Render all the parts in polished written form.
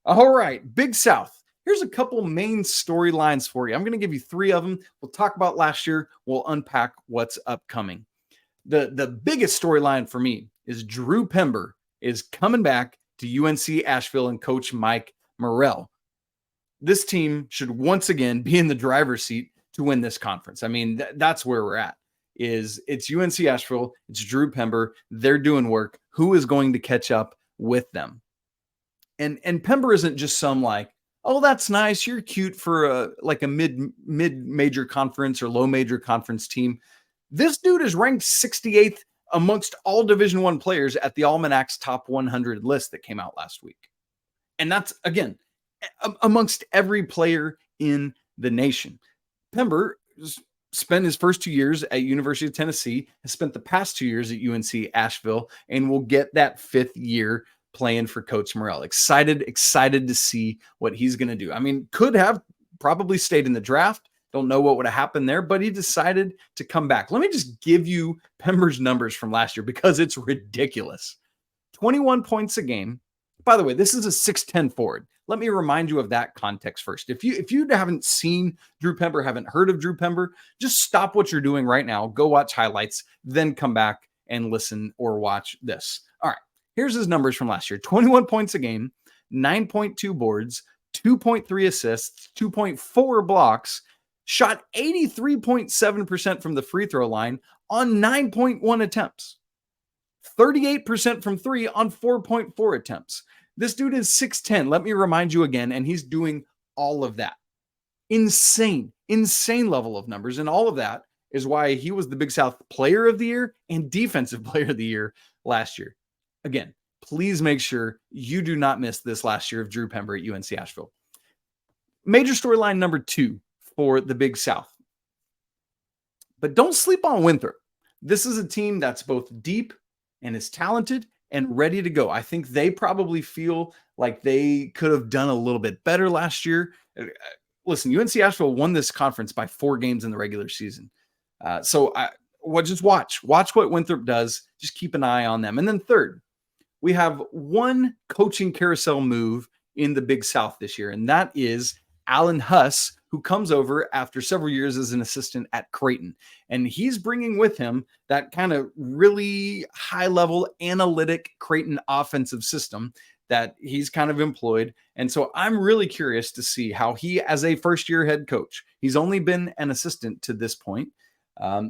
All right, Big South. Here's a couple main storylines for you. I'm going to give you three of them. We'll talk about last year. We'll unpack what's upcoming. The biggest storyline for me is Drew Pember is coming back to UNC-Asheville and coach Mike Morrell. This team should once again be in the driver's seat to win this conference. I mean, that's where we're at. It's UNC-Asheville, it's Drew Pember. They're doing work. Who is going to catch up with them? And Pember isn't just some like, oh, that's nice. You're cute for a mid major conference or low major conference team. This dude is ranked 68th amongst all Division I players at the Almanac's top 100 list that came out last week. And that's, again, amongst every player in the nation. Pember spent his first 2 years at University of Tennessee, has spent the past 2 years at UNC-Asheville, and will get that 5th year playing for Coach Morrell. Excited to see what he's going to do. I mean, could have probably stayed in the draft. Don't know what would have happened there, but he decided to come back. Let me just give you Pember's numbers from last year because it's ridiculous. 21 points a game. By the way, this is a 6'10 forward. Let me remind you of that context first. If you haven't seen Drew Pember, haven't heard of Drew Pember, just stop what you're doing right now. Go watch highlights, then come back and listen or watch this. All right. Here's his numbers from last year. 21 points a game, 9.2 boards, 2.3 assists, 2.4 blocks, shot 83.7% from the free throw line on 9.1 attempts, 38% from three on 4.4 attempts. This dude is 6'10". Let me remind you again, and he's doing all of that. Insane level of numbers. And all of that is why he was the Big South Player of the Year and Defensive Player of the Year last year. Again, please make sure you do not miss this last year of Drew Pember at UNC-Asheville. Major storyline number 2 for the Big South. But don't sleep on Winthrop. This is a team that's both deep and is talented and ready to go. I think they probably feel like they could have done a little bit better last year. Listen, UNC-Asheville won this conference by 4 games in the regular season. Just watch what Winthrop does. Just keep an eye on them. And then third, we have one coaching carousel move in the Big South this year, and that is Alan Huss, who comes over after several years as an assistant at Creighton. And he's bringing with him that kind of really high-level analytic Creighton offensive system that he's kind of employed. And so I'm really curious to see how he, as a first-year head coach, he's only been an assistant to this point,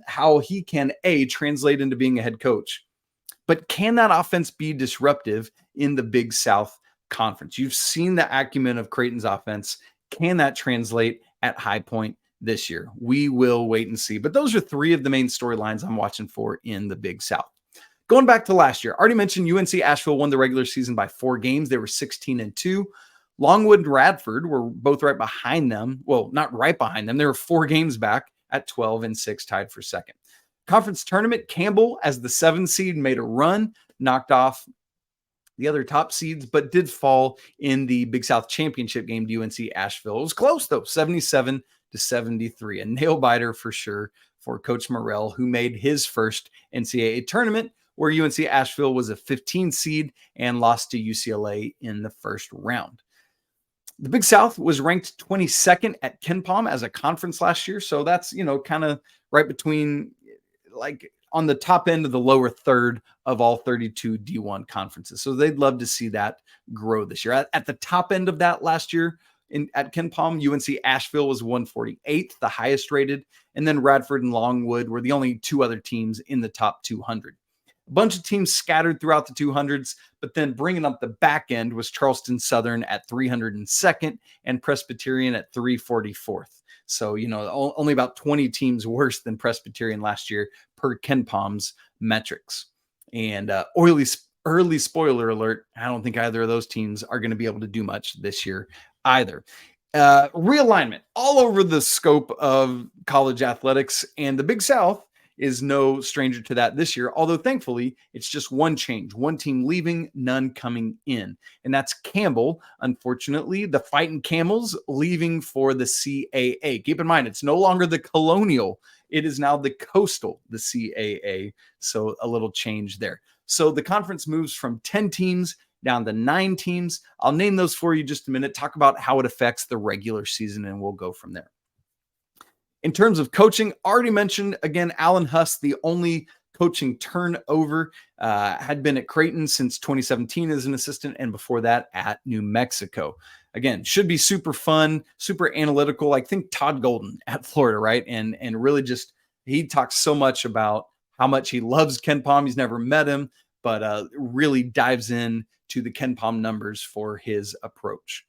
how he can, translate into being a head coach. But can that offense be disruptive in the Big South Conference? You've seen the acumen of Creighton's offense. Can that translate at High Point this year? We will wait and see. But those are 3 of the main storylines I'm watching for in the Big South. Going back to last year, already mentioned UNC-Asheville won the regular season by 4 games. They were 16-2. Longwood and Radford were both right behind them. Well, not right behind them. They were 4 games back at 12-6, tied for second. Conference tournament, Campbell, as the 7 seed, made a run, knocked off the other top seeds, but did fall in the Big South Championship game to UNC-Asheville. It was close, though, 77-73. A nail-biter for sure for Coach Morrell, who made his first NCAA tournament, where UNC-Asheville was a 15 seed and lost to UCLA in the first round. The Big South was ranked 22nd at KenPom as a conference last year, so that's, kind of right between, like, on the top end of the lower third of all 32 D1 conferences. So they'd love to see that grow this year. At the top end of that last year at KenPom, UNC-Asheville was 148th, the highest rated, and then Radford and Longwood were the only 2 other teams in the top 200. A bunch of teams scattered throughout the 200s, but then bringing up the back end was Charleston Southern at 302nd and Presbyterian at 344th. So, only about 20 teams worse than Presbyterian last year per KenPom's metrics. And early spoiler alert, I don't think either of those teams are going to be able to do much this year either. Realignment all over the scope of college athletics, and the Big South is no stranger to that this year, although thankfully it's just one change, one team leaving, none coming in. And that's Campbell. Unfortunately, the Fighting Camels leaving for the CAA. Keep in mind, it's no longer the Colonial. It is now the Coastal, the CAA. So a little change there. So the conference moves from 10 teams down to 9 teams. I'll name those for you just a minute, talk about how it affects the regular season, and we'll go from there. In terms of coaching, already mentioned, again, Alan Huss, the only coaching turnover, had been at Creighton since 2017 as an assistant, and before that at New Mexico. Again, should be super fun, super analytical. Like, think Todd Golden at Florida, right? And really just, he talks so much about how much he loves Ken Pom. He's never met him, but really dives in to the Ken Pom numbers for his approach.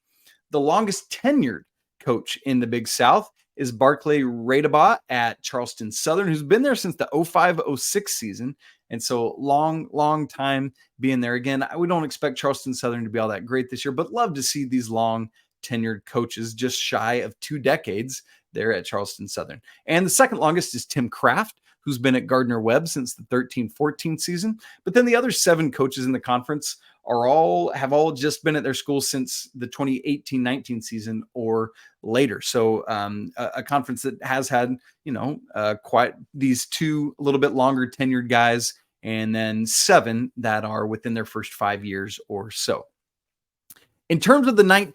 The longest tenured coach in the Big South is Barclay Radabaugh at Charleston Southern, who's been there since the 05-06 season. And so long time being there. Again, we don't expect Charleston Southern to be all that great this year, but love to see these long tenured coaches just shy of 2 decades there at Charleston Southern. And the second longest is Tim Kraft, who's been at Gardner-Webb since the 13-14 season. But then the other 7 coaches in the conference have all just been at their schools since the 2018-19 season or later. So a conference that has had, quite these 2 a little bit longer tenured guys, and then 7 that are within their first 5 years or so. In terms of the 9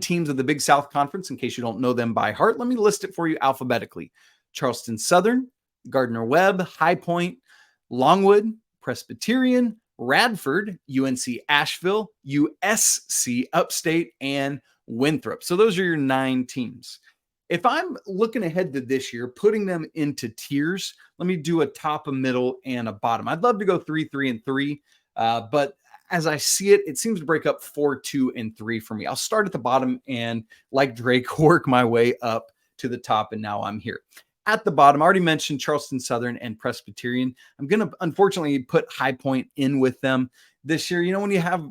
teams of the Big South Conference, in case you don't know them by heart, let me list it for you alphabetically. Charleston Southern, Gardner-Webb, High Point, Longwood, Presbyterian, Radford, UNC-Asheville, USC Upstate, and Winthrop. So those are your 9 teams. If I'm looking ahead to this year, putting them into tiers, let me do a top, a middle, and a bottom. I'd love to go 3, 3, and 3, but as I see it, it seems to break up 4, 2, and 3 for me. I'll start at the bottom and, like Drake, work my way up to the top, and now I'm here. At the bottom, I already mentioned Charleston Southern and Presbyterian. I'm going to, unfortunately, put High Point in with them this year. When you have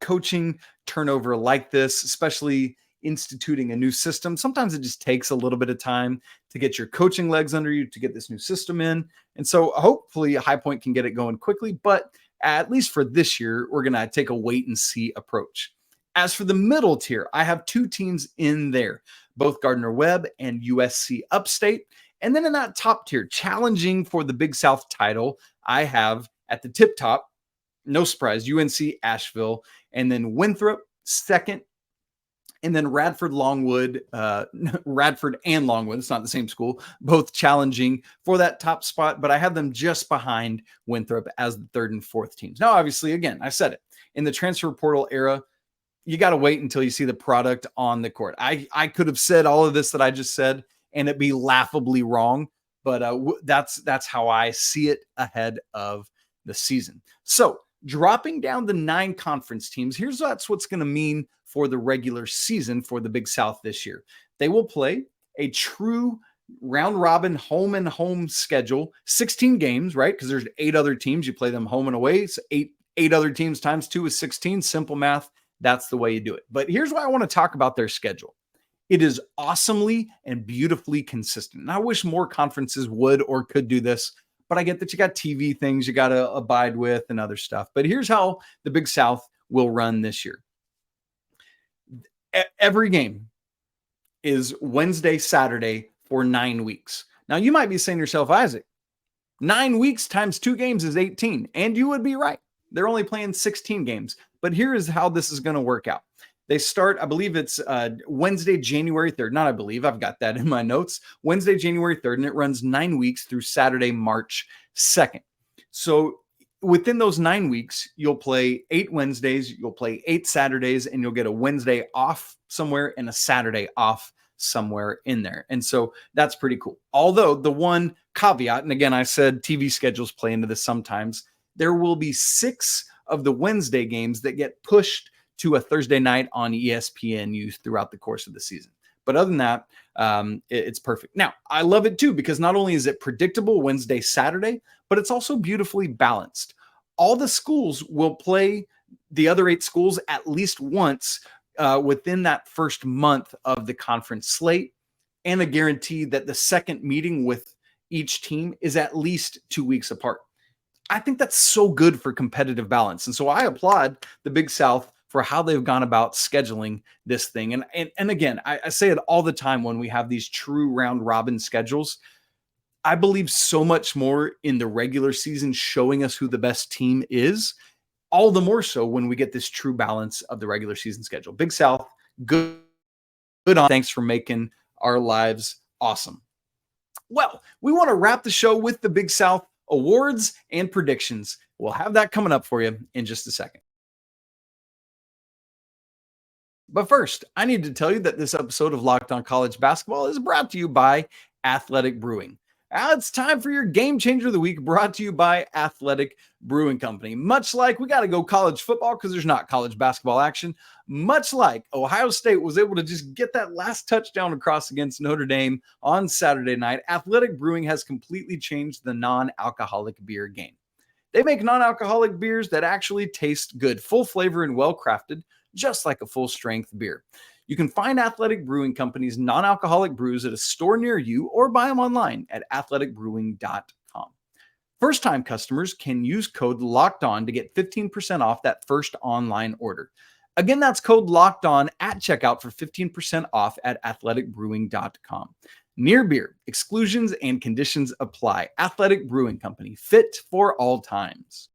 coaching turnover like this, especially instituting a new system, sometimes it just takes a little bit of time to get your coaching legs under you, to get this new system in. And so hopefully High Point can get it going quickly. But at least for this year, we're going to take a wait and see approach. As for the middle tier, I have 2 teams in there, both Gardner-Webb and USC Upstate. And then in that top tier, challenging for the Big South title, I have at the tip top, no surprise, UNC-Asheville, and then Winthrop second, and then Radford and Longwood, it's not the same school, both challenging for that top spot, but I have them just behind Winthrop as the 3rd and 4th teams. Now, obviously, again, I said it, in the transfer portal era, you got to wait until you see the product on the court. I could have said all of this that I just said, and it'd be laughably wrong, but that's how I see it ahead of the season. So dropping down the 9 conference teams, that's what's going to mean for the regular season for the Big South this year. They will play a true round robin home and home schedule, 16 games, right? Because there's 8 other teams. You play them home and away. So eight other teams times 2 is 16. Simple math. That's the way you do it. But here's why I want to talk about their schedule. It is awesomely and beautifully consistent. And I wish more conferences would or could do this, but I get that you got TV things you got to abide with and other stuff. But here's how the Big South will run this year. Every game is Wednesday, Saturday for 9 weeks. Now, you might be saying to yourself, Isaac, 9 weeks times 2 games is 18. And you would be right. They're only playing 16 games. But here is how this is going to work out. They start, I believe it's Wednesday, January 3rd. Not I believe, I've got that in my notes. Wednesday, January 3rd, and it runs 9 weeks through Saturday, March 2nd. So within those 9 weeks, you'll play 8 Wednesdays, you'll play 8 Saturdays, and you'll get a Wednesday off somewhere and a Saturday off somewhere in there. And so that's pretty cool. Although the one caveat, and again, I said TV schedules play into this sometimes, there will be 6 of the Wednesday games that get pushed to a Thursday night on ESPN throughout the course of the season. But other than that, it's perfect. Now, I love it too, because not only is it predictable Wednesday, Saturday, but it's also beautifully balanced. All the schools will play the other 8 schools at least once within that first month of the conference slate, and a guarantee that the second meeting with each team is at least 2 weeks apart. I think that's so good for competitive balance. And so I applaud the Big South for how they've gone about scheduling this thing. And again, I say it all the time when we have these true round robin schedules. I believe so much more in the regular season showing us who the best team is all the more so when we get this true balance of the regular season schedule. Big South, good on. Thanks for making our lives awesome. Well, we want to wrap the show with the Big South awards and predictions. We'll have that coming up for you in just a second. But first, I need to tell you that this episode of Locked On College Basketball is brought to you by Athletic Brewing. Now it's time for your Game Changer of the Week, brought to you by Athletic Brewing Company. Much like we got to go college football because there's not college basketball action, much like Ohio State was able to just get that last touchdown across against Notre Dame on Saturday night, Athletic Brewing has completely changed the non-alcoholic beer game. They make non-alcoholic beers that actually taste good, full flavor and well-crafted, just like a full-strength beer. You can find Athletic Brewing Company's non-alcoholic brews at a store near you or buy them online at athleticbrewing.com. First-time customers can use code LOCKEDON to get 15% off that first online order. Again, that's code LOCKEDON at checkout for 15% off at athleticbrewing.com. Near beer, exclusions and conditions apply. Athletic Brewing Company, fit for all times.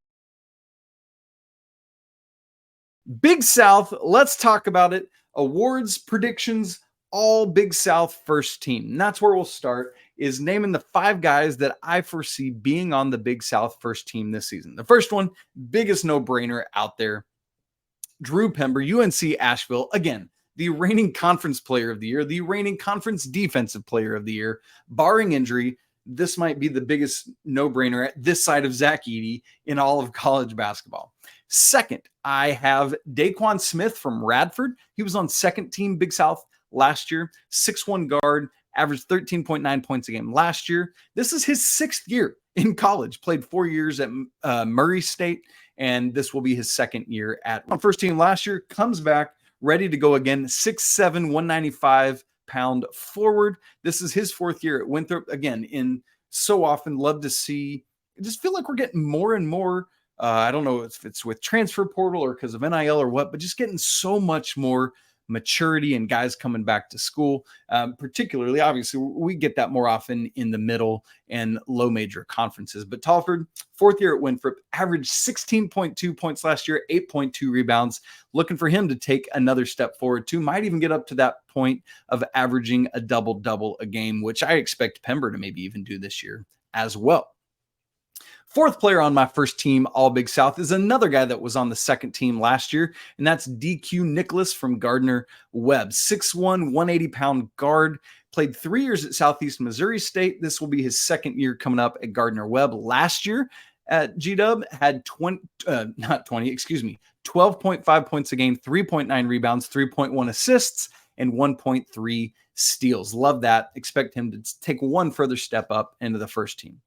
Big South, let's talk about it. Awards, predictions, all Big South first team. And that's where we'll start, is naming the 5 guys that I foresee being on the Big South first team this season. The first one, biggest no-brainer out there, Drew Pember, UNC-Asheville. Again, the reigning conference player of the year, the reigning conference defensive player of the year, barring injury. This might be the biggest no-brainer at this side of Zach Edey in all of college basketball. Second, I have Daquan Smith from Radford. He was on second team Big South last year, 6'1" guard, averaged 13.9 points a game last year. This is his 6th year in college, played 4 years at Murray State, and this will be his 2nd year at first team last year, comes back, ready to go again, 6'7", 195-pound forward. This is his 4th year at Winthrop. Again, in so often, love to see, I just feel like we're getting more and more, I don't know if it's with transfer portal or because of NIL or what, but just getting so much more maturity and guys coming back to school. Particularly, obviously, we get that more often in the middle and low major conferences. But Talford, 4th year at Winthrop, averaged 16.2 points last year, 8.2 rebounds. Looking for him to take another step forward too. Might even get up to that point of averaging a double-double a game, which I expect Pember to maybe even do this year as well. 4th player on my first team, All Big South, is another guy that was on the 2nd team last year, and that's DQ Nicholas from Gardner-Webb. 6'1", 180-pound guard, played 3 years at Southeast Missouri State. This will be his 2nd year coming up at Gardner-Webb. Last year at GW had 12.5 points a game, 3.9 rebounds, 3.1 assists, and 1.3 steals. Love that. Expect him to take one further step up into the first team.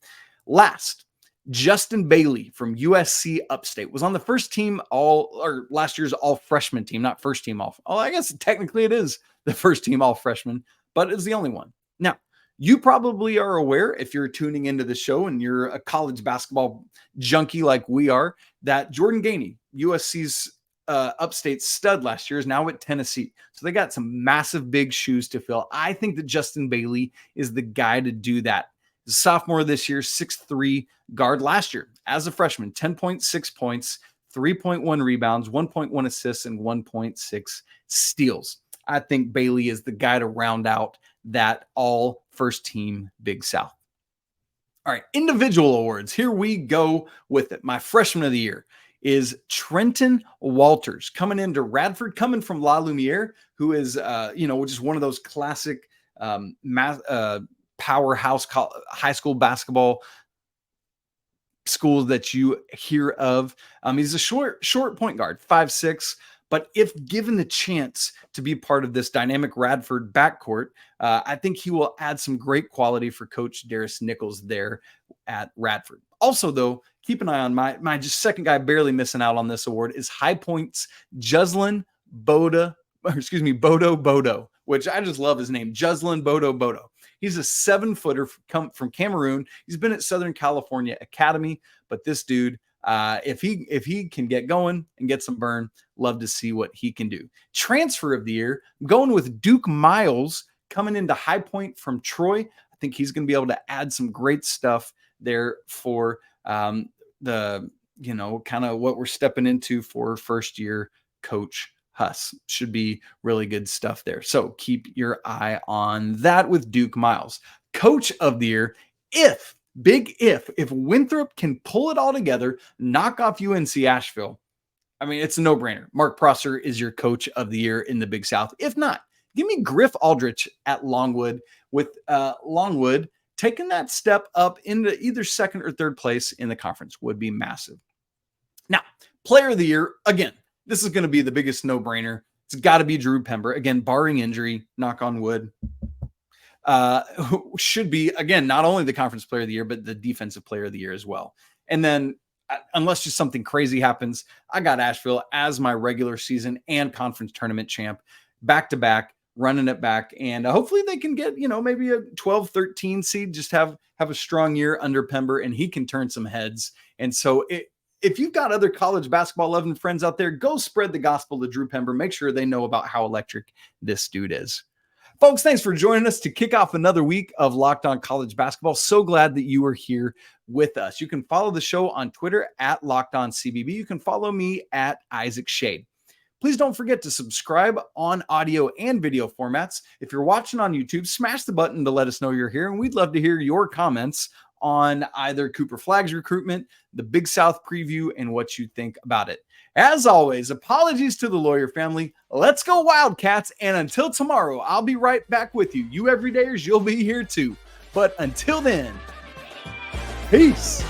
Last, Justin Bailey from USC Upstate was on the first team last year's all freshman team, not first team all. Oh, I guess technically it is the first team all freshman, but it's the only one. Now, you probably are aware, if you're tuning into the show and you're a college basketball junkie like we are, that Jordan Gainey, USC's Upstate stud last year, is now at Tennessee. So they got some massive big shoes to fill. I think that Justin Bailey is the guy to do that. He's a sophomore this year, 6'3" guard. Last year, as a freshman, 10.6 points, 3.1 rebounds, 1.1 assists, and 1.6 steals. I think Bailey is the guy to round out that all first team Big South. All right, individual awards. Here we go with it. My freshman of the year is Trenton Walters, coming into Radford, coming from La Lumiere, who is, just one of those classic powerhouse high school basketball schools that you hear of. He's a short point guard, 5'6", but if given the chance to be part of this dynamic Radford backcourt, I think he will add some great quality for Coach Darius Nichols there at Radford. Also, though, keep an eye on my just second guy barely missing out on this award is High Point's Bodo, which I just love his name, Juslin Bodo. He's a 7-footer from Cameroon. He's been at Southern California Academy, but this dude, if he can get going and get some burn, love to see what he can do. Transfer of the year, I'm going with Duke Miles coming into High Point from Troy. I think he's going to be able to add some great stuff there for the kind of what we're stepping into for first year coach Huss. Should be really good stuff there. So keep your eye on that with Duke Miles. Coach of the year, if Winthrop can pull it all together, knock off UNC-Asheville, I mean, it's a no-brainer. Mark Prosser is your coach of the year in the Big South. If not, give me Griff Aldrich at Longwood, with Longwood taking that step up into either second or third place in the conference would be massive. Now, player of the year, again, this is going to be the biggest no-brainer. It's got to be Drew Pember. Again, barring injury, knock on wood. Who should be, again, not only the conference player of the year, but the defensive player of the year as well. And then, unless just something crazy happens, I got Asheville as my regular season and conference tournament champ, back-to-back, running it back. And hopefully they can get, maybe a 12-13 seed, just have a strong year under Pember, and he can turn some heads. And so if you've got other college basketball loving friends out there, go spread the gospel to Drew Pember. Make sure they know about how electric this dude is. Folks, thanks for joining us to kick off another week of Locked On College Basketball. So glad that you are here with us. You can follow the show on Twitter at Locked On CBB. You can follow me at Isaac Shade. Please don't forget to subscribe on audio and video formats. If you're watching on YouTube, smash the button to let us know you're here, and we'd love to hear your comments on either Cooper Flagg's recruitment, the Big South preview, and what you think about it. As always, apologies to the lawyer family. Let's go Wildcats. And until tomorrow, I'll be right back with you. You everydayers, you'll be here too. But until then, peace.